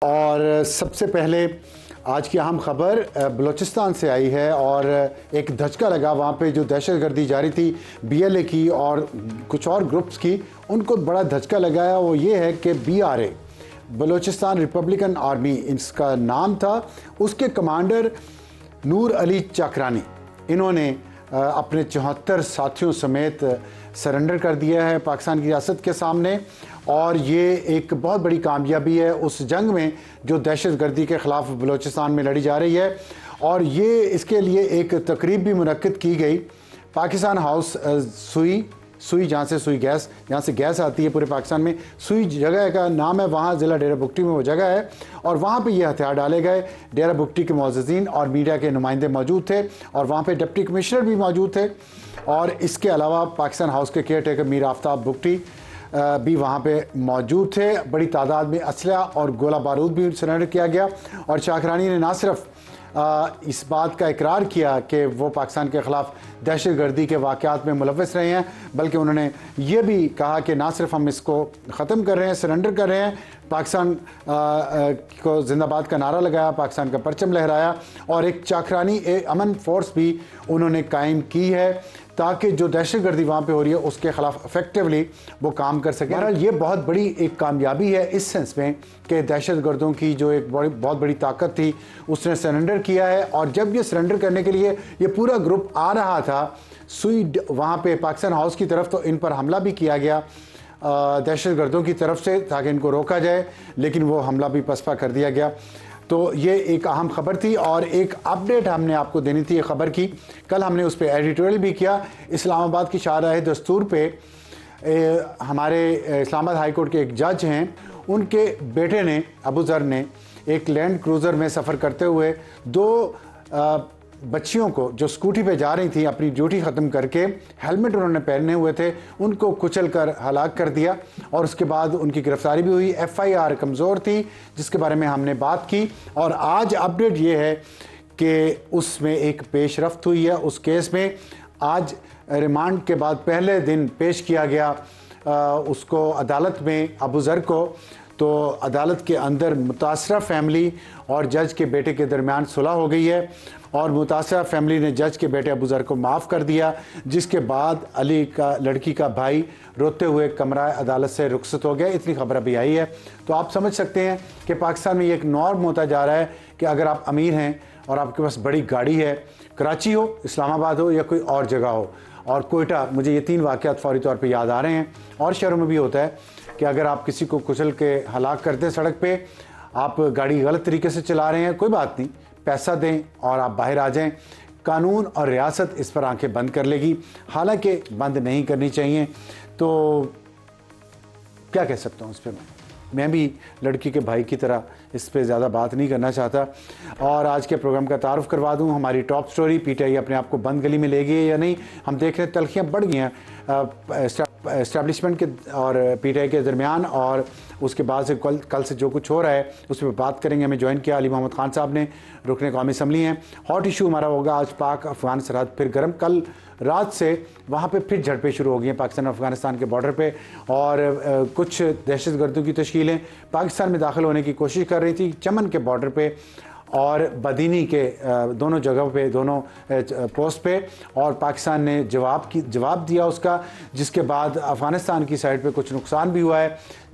اور سب سے پہلے آج کی اہم خبر بلوچستان سے آئی ہے اور ایک دھچکا لگا وہاں پہ جو دہشت گردی جاری تھی بی ایل اے کی اور کچھ اور گروپس کی، ان کو بڑا دھچکا لگایا۔ وہ یہ ہے کہ B R A Balochistan Republican Army اس کا نام تھا، اس کے کمانڈر نور علی چاکرانی انہوں نے اپنے 74 ساتھیوں سمیت سرنڈر کر دیا ہے پاکستان کی ریاست کے سامنے، اور یہ ایک بہت بڑی کامیابی ہے اس جنگ میں جو دہشت گردی کے خلاف بلوچستان میں لڑی جا رہی ہے۔ اور یہ اس کے لیے ایک تقریب بھی منعقد کی گئی پاکستان ہاؤس سوئی جہاں سے سوئی گیس، جہاں سے گیس آتی ہے پورے پاکستان میں، سوئی جگہ کا نام ہے، وہاں ضلع ڈیرہ بگٹی میں وہ جگہ ہے، اور وہاں پہ یہ ہتھیار ڈالے گئے۔ ڈیرہ بگٹی کے معززین اور میڈیا کے نمائندے موجود تھے، اور وہاں پہ ڈپٹی کمشنر بھی موجود تھے، اور اس کے علاوہ پاکستان ہاؤس کے کیئر ٹیکر میر آفتاب بگٹی بھی وہاں پہ موجود تھے۔ بڑی تعداد میں اسلحہ اور گولہ بارود بھی سرنڈر کیا گیا، اور چاکرانی نے نہ صرف اس بات کا اقرار کیا کہ وہ پاکستان کے خلاف دہشت گردی کے واقعات میں ملوث رہے ہیں، بلکہ انہوں نے یہ بھی کہا کہ نہ صرف ہم اس کو ختم کر رہے ہیں، سرنڈر کر رہے ہیں، پاکستان کو زندہ باد کا نعرہ لگایا، پاکستان کا پرچم لہرایا، اور ایک چاکرانی امن فورس بھی انہوں نے قائم کی ہے تاکہ جو دہشت گردی وہاں پہ ہو رہی ہے اس کے خلاف افیکٹولی وہ کام کر سکے۔ بہرحال یہ بہت بڑی ایک کامیابی ہے اس سینس میں کہ دہشت گردوں کی جو ایک بہت بڑی طاقت تھی اس نے سرنڈر کیا ہے، اور جب یہ سرنڈر کرنے کے لیے یہ پورا گروپ آ رہا تھا سوئی وہاں پہ پاکستان ہاؤس کی طرف، تو ان پر حملہ بھی کیا گیا دہشت گردوں کی طرف سے تاکہ ان کو روکا جائے، لیکن وہ حملہ بھی پسپا کر دیا گیا۔ تو یہ ایک اہم خبر تھی، اور ایک اپڈیٹ ہم نے آپ کو دینی تھی یہ خبر کی۔ کل ہم نے اس پہ ایڈیٹوریل بھی کیا۔ اسلام آباد کی شاہراہ دستور پہ ہمارے اسلام آباد ہائی کورٹ کے ایک جج ہیں، ان کے بیٹے نے ابو ذر نے ایک لینڈ کروزر میں سفر کرتے ہوئے دو بچیوں کو جو سکوٹی پہ جا رہی تھیں اپنی ڈیوٹی ختم کر کے، ہیلمٹ انہوں نے پہنے ہوئے تھے، ان کو کچل کر ہلاک کر دیا، اور اس کے بعد ان کی گرفتاری بھی ہوئی۔ ایف آئی آر کمزور تھی جس کے بارے میں ہم نے بات کی، اور آج اپڈیٹ یہ ہے کہ اس میں ایک پیش رفت ہوئی ہے اس کیس میں۔ آج ریمانڈ کے بعد پہلے دن پیش کیا گیا اس کو عدالت میں ابو ذر کو، تو عدالت کے اندر متاثرہ فیملی اور جج کے بیٹے کے درمیان صلح ہو گئی ہے، اور متاثرہ فیملی نے جج کے بیٹے ابو ذر کو معاف کر دیا، جس کے بعد علی کا لڑکی کا بھائی روتے ہوئے کمرہ عدالت سے رخصت ہو گیا۔ اتنی خبر ابھی آئی ہے، تو آپ سمجھ سکتے ہیں کہ پاکستان میں یہ ایک نارم ہوتا جا رہا ہے کہ اگر آپ امیر ہیں اور آپ کے پاس بڑی گاڑی ہے، کراچی ہو، اسلام آباد ہو یا کوئی اور جگہ ہو، اور کوئٹہ، مجھے یہ 3 واقعات فوری طور پہ یاد آ رہے ہیں، اور شہروں میں بھی ہوتا ہے کہ اگر آپ کسی کو کچل کے ہلاک کرتے سڑک پہ، آپ گاڑی غلط طریقے سے چلا رہے ہیں، کوئی بات نہیں، پیسہ دیں اور آپ باہر آ جائیں، قانون اور ریاست اس پر آنکھیں بند کر لے گی، حالانکہ بند نہیں کرنی چاہیے۔ تو کیا کہہ سکتا ہوں اس پہ میں بھی لڑکی کے بھائی کی طرح اس پہ زیادہ بات نہیں کرنا چاہتا۔ اور آج کے پروگرام کا تعارف کروا دوں، ہماری top story, P T I اپنے آپ کو بند گلی میں لے گئی ہے یا نہیں، ہم دیکھ رہے ہیں تلخیاں بڑھ گئی ہیں اسٹیبلشمنٹ کے اور پی ٹی آئی کے درمیان، اور اس کے بعد سے کل سے جو کچھ ہو رہا ہے اس پہ بات کریں گے۔ ہمیں جوائن کیا علی محمد خان صاحب نے، رکن قومی اسمبلی ہیں۔ ہاٹ ایشو ہمارا ہوگا آج پاک افغان سرحد پھر گرم، کل رات سے وہاں پہ پھر جھڑپیں شروع ہو گئی ہیں پاکستان اور افغانستان کے بارڈر پہ، اور کچھ دہشت گردوں کی تشکیلیں پاکستان میں داخل ہونے کی کوشش کر رہی تھی چمن کے بارڈر پہ اور بدینی کے دونوں جگہوں پہ، دونوں پوسٹ پہ، اور پاکستان نے جواب دیا اس کا، جس کے بعد افغانستان کی سائڈ پہ کچھ نقصان بھی ہوا ہے،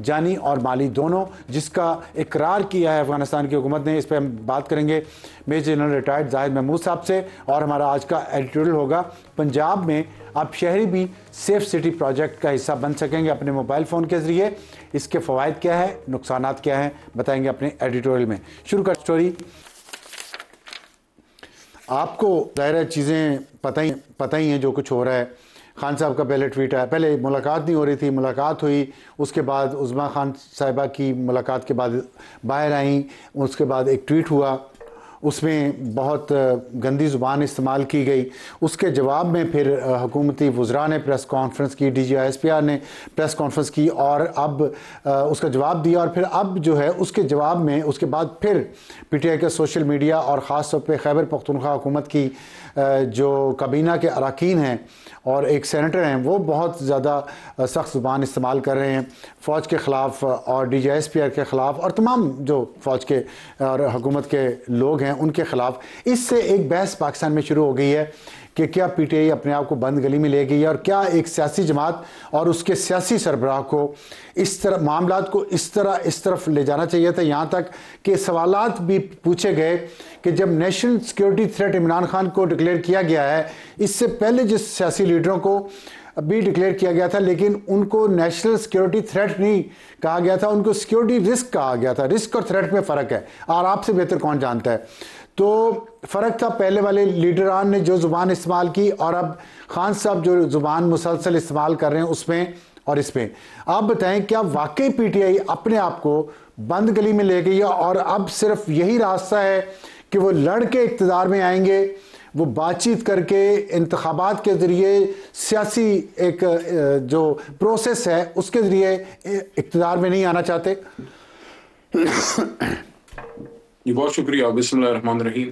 جانی اور مالی دونوں، جس کا اقرار کیا ہے افغانستان کی حکومت نے۔ اس پہ ہم بات کریں گے میجر جنرل ریٹائرڈ زاہد محمود صاحب سے، اور ہمارا آج کا ایڈیٹوریل ہوگا پنجاب میں اب شہری بھی سیف سٹی پروجیکٹ کا حصہ بن سکیں گے اپنے موبائل فون کے ذریعے، اس کے فوائد کیا ہیں، نقصانات کیا ہیں، بتائیں گے اپنے ایڈیٹوریل میں۔ شروع کر سٹوری۔ آپ کو ظاہر چیزیں پتہ ہی ہیں جو کچھ ہو رہا ہے۔ خان صاحب کا پہلے ٹویٹ آیا، پہلے ملاقات نہیں ہو رہی تھی، ملاقات ہوئی، اس کے بعد عظمیٰ خان صاحبہ کی ملاقات کے بعد باہر آئیں، اس کے بعد ایک ٹویٹ ہوا، اس میں بہت گندی زبان استعمال کی گئی. اس کے جواب میں پھر حکومتی وزراء نے پریس کانفرنس کی, D G I S P R نے پریس کانفرنس کی اور اب اس کا جواب دیا. اور پھر اب جو ہے اس کے جواب میں اس کے بعد پھر پی ٹی آئی کے سوشل میڈیا اور خاص طور پہ خیبر پختونخوا حکومت کی جو کابینہ کے اراکین ہیں اور ایک سینیٹر ہیں, وہ بہت زیادہ سخت زبان استعمال کر رہے ہیں فوج کے خلاف اور D G S P R کے خلاف اور تمام جو فوج کے اور حکومت کے لوگ ہیں ان کے خلاف. اس سے ایک بحث پاکستان میں شروع ہو گئی ہے کہ کیا پی ٹی آئی اپنے آپ کو بند گلی میں لے گئی ہے اور کیا ایک سیاسی جماعت اور اس کے سیاسی سربراہ کو اس طرح معاملات کو اس طرف لے جانا چاہیے تھا. یہاں تک کہ سوالات بھی پوچھے گئے کہ جب national security threat Imran Khan کو ڈکلیئر کیا گیا ہے, اس سے پہلے جس سیاسی لیڈروں کو بھی ڈکلیئر کیا گیا تھا لیکن ان کو نیشنل سیکیورٹی تھریٹ نہیں کہا گیا تھا, ان کو سیکیورٹی رسک کہا گیا تھا. رسک اور تھریٹ میں فرق ہے اور آپ سے بہتر کون جانتا ہے. تو فرق تھا پہلے والے لیڈران نے جو زبان استعمال کی اور اب خان صاحب جو زبان مسلسل استعمال کر رہے ہیں اس میں اور اس میں. آپ بتائیں کیا واقعی پی ٹی آئی اپنے آپ کو بند گلی میں لے گئی ہے اور اب صرف یہی راستہ ہے کہ وہ لڑ کے اقتدار میں آئیں گے, وہ بات چیت کر کے انتخابات کے ذریعے سیاسی ایک جو پروسیس ہے اس کے ذریعے اقتدار میں نہیں آنا چاہتے؟ جی بہت شکریہ. بسم اللہ الرحمن الرحیم.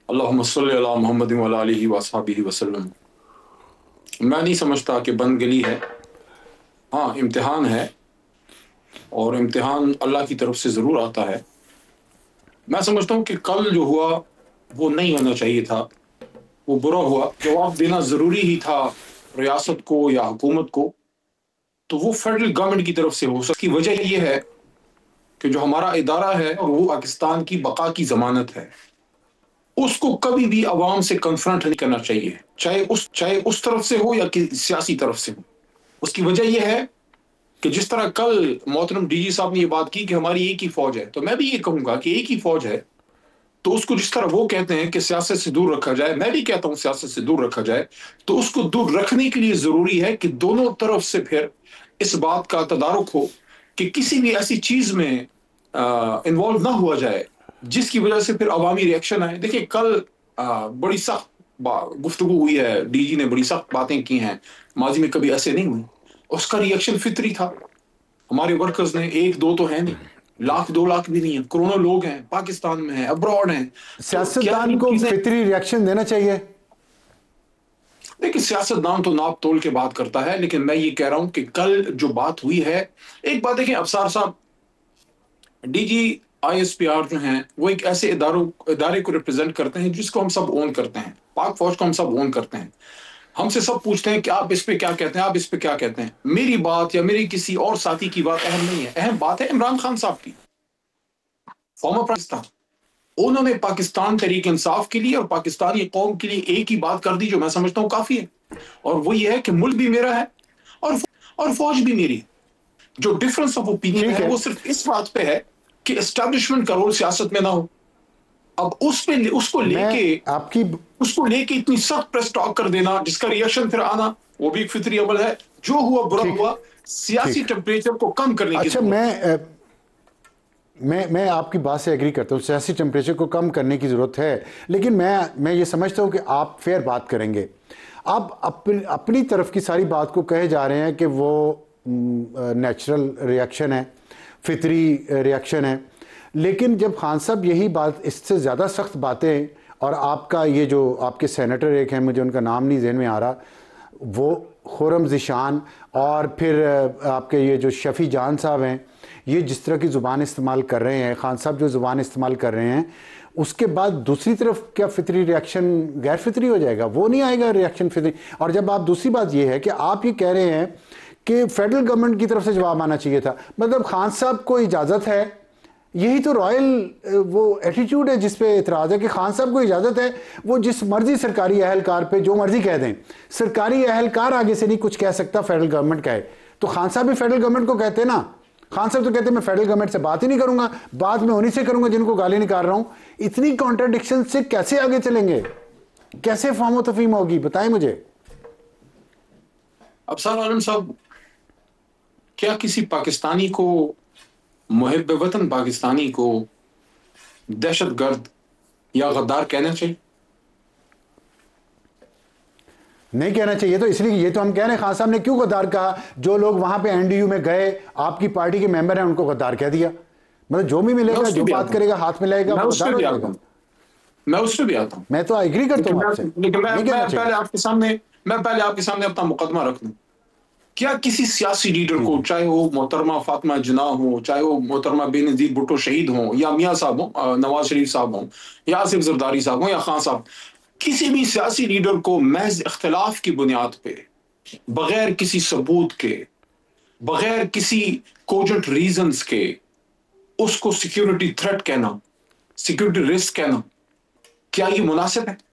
اللہم صلی علی محمد وعلی آلہ وصحبہ وسلم. میں نہیں سمجھتا کہ بند گلی ہے. ہاں امتحان ہے اور امتحان اللہ کی طرف سے ضرور آتا ہے. میں سمجھتا ہوں کہ کل جو ہوا وہ نہیں ہونا چاہیے تھا, وہ برا ہوا. جواب دینا ضروری ہی تھا ریاست کو یا حکومت کو, تو وہ فیڈرل گورنمنٹ کی طرف سے ہو سکتی. کی وجہ یہ ہے کہ جو ہمارا ادارہ ہے وہ پاکستان کی بقا کی ضمانت ہے, اس کو کبھی بھی عوام سے کنفرنٹ نہیں کرنا چاہیے, چاہے اس طرف سے ہو یا سیاسی طرف سے ہو. اس کی وجہ یہ ہے کہ جس طرح کل محترم ڈی جی صاحب نے یہ بات کی کہ ہماری ایک ہی فوج ہے, تو میں بھی یہ کہوں گا کہ ایک ہی فوج ہے, تو اس کو جس طرح وہ کہتے ہیں کہ سیاست سے دور رکھا جائے, میں بھی کہتا ہوں سیاست سے دور رکھا جائے. تو اس کو دور رکھنے کے لیے ضروری ہے کہ دونوں طرف سے پھر اس بات کا تدارک ہو کہ کسی بھی ایسی چیز میں انوالو نہ ہوا جائے جس کی وجہ سے پھر عوامی ریئیکشن آئے. دیکھیں کل بڑی سخت گفتگو ہوئی ہے, ڈی جی نے بڑی سخت باتیں کی ہیں, ماضی میں کبھی ایسے نہیں ہوئی. اس کا ریئیکشن فطری تھا. ہمارے ورکرز نے ایک دو تو ہیں نہیں, لاکھ دو لاکھ بھی نہیں ہیں, کروڑوں لوگ ہیں, پاکستان میں ہیں, ابراڈ ہیں. سیاستدان کو فطری ریئیکشن دینا چاہیے. دیکھیں سیاستدان تو ناپ تول کے بات کرتا ہے, لیکن میں یہ کہہ رہا ہوں کہ کل جو بات ہوئی ہے, ایک بات دیکھیں افسر صاحب, D G I S P R جو ہیں وہ ایک ایسے ادارے کو ریپرزینٹ کرتے ہیں جس کو ہم سب اون کرتے ہیں. پاک فوج کو ہم سب اون کرتے ہیں. ہم سے سب پوچھتے ہیں کہ آپ اس پہ کیا کہتے ہیں, آپ اس پہ کیا کہتے ہیں. میری بات یا میری کسی اور ساتھی کی بات اہم نہیں ہے, اہم بات ہے عمران خان صاحب کی, فارمر پاکستان. انہوں نے پاکستان تحریک انصاف کے لیے اور پاکستانی قوم کے لیے ایک ہی بات کر دی جو میں سمجھتا ہوں کافی ہے, اور وہ یہ ہے کہ ملک بھی میرا ہے اور فوج بھی میری. جو ڈفرنس آف اوپینین ہے وہ صرف اس بات پہ ہے کہ اسٹیبلشمنٹ کا رول سیاست میں نہ ہو. اب اس کو لے کے اتنی سخت پریس ٹاک کر دینا جس کا ریئیکشن پھر آنا, وہ بھی ایک فطری عمل ہے. جو ہوا برا ہوا, سیاسی ٹیمپریچر کو کم کرنے کی ضرورت. میں آپ کی بات سے ایگری کرتا ہوں, سیاسی ٹیمپریچر کو کم کرنے کی ضرورت ہے, لیکن میں یہ سمجھتا ہوں کہ آپ فیئر بات کریں گے. آپ اپنی طرف کی ساری بات کو کہے جا رہے ہیں کہ وہ نیچرل ریئیکشن ہے, فطری ریئیکشن ہے, لیکن جب خان صاحب یہی بات اس سے زیادہ سخت باتیں, اور آپ کا یہ جو آپ کے سینیٹر ایک ہیں, مجھے ان کا نام نہیں ذہن میں آ رہا, وہ خرم ذیشان, اور پھر آپ کے یہ جو شفیع جان صاحب ہیں, یہ جس طرح کی زبان استعمال کر رہے ہیں, خان صاحب جو زبان استعمال کر رہے ہیں, اس کے بعد دوسری طرف کیا فطری ریئیکشن غیر فطری ہو جائے گا؟ وہ نہیں آئے گا ریئیکشن فطری. اور جب آپ دوسری بات یہ ہے کہ آپ یہ کہہ رہے ہیں کہ فیڈرل گورنمنٹ کی طرف سے جواب آنا چاہیے تھا, مطلب خان صاحب کو اجازت ہے, یہی تو رائل وہ ایٹیٹیوڈ ہے جس پہ اعتراض ہے کہ خان صاحب کو اجازت ہے وہ جس مرضی سرکاری اہلکار پہ جو مرضی کہہ دیں. سرکاری اہلکار آگے سے نہیں کچھ کہہ سکتا, فیڈرل گورنمنٹ کہے. تو خان صاحب بھی فیڈرل گورنمنٹ کو کہتے ہیں نا, خان صاحب تو کہتے ہیں میں فیڈرل گورنمنٹ سے بات ہی نہیں کروں گا, بات میں انہی سے کروں گا جن کو گالی نکال رہا ہوں. اتنی کانٹرڈکشن سے کیسے آگے چلیں گے, کیسے فہم و تفہیم ہوگی, بتائیں مجھے. افسر عالم صاحب, کیا کسی پاکستانی کو, محب وطن پاکستانی کو دہشت گرد یا غدار کہنا چاہیے؟ نہیں کہنا چاہیے. تو اس لیے یہ تو ہم کہہ رہے ہیں خان صاحب نے کیوں غدار کہا؟ جو لوگ وہاں پہ NDU میں گئے آپ کی پارٹی کے ممبر ہیں ان کو غدار کہہ دیا. مطلب جو بھی ملے گا جو بات کرے گا ہاتھ میں لائے گا میں وہ اس پہ غدار ہو بھی جائے آتا گا. ہوں میں اس پہ بھی آتا ہوں میں تو ایگری کرتا ہوں آپ سے. لیکن نہیں کہنا میں چاہیے. پہلے آپ کے سامنے اپنا مقدمہ رکھ دوں. کیا کسی سیاسی لیڈر کو، چاہے وہ محترمہ فاطمہ جناح ہوں، چاہے وہ محترمہ بے نظیر بھٹو شہید ہوں، یا میاں صاحب ہوں، نواز شریف صاحب ہوں، یا آصف زرداری صاحب ہوں، یا خان صاحب، کسی بھی سیاسی لیڈر کو محض اختلاف کی بنیاد پہ، بغیر کسی ثبوت کے، بغیر کسی کوجنٹ ریزنز کے، اس کو سیکیورٹی تھریٹ کہنا، سیکیورٹی رسک کہنا، کیا یہ مناسب ہے؟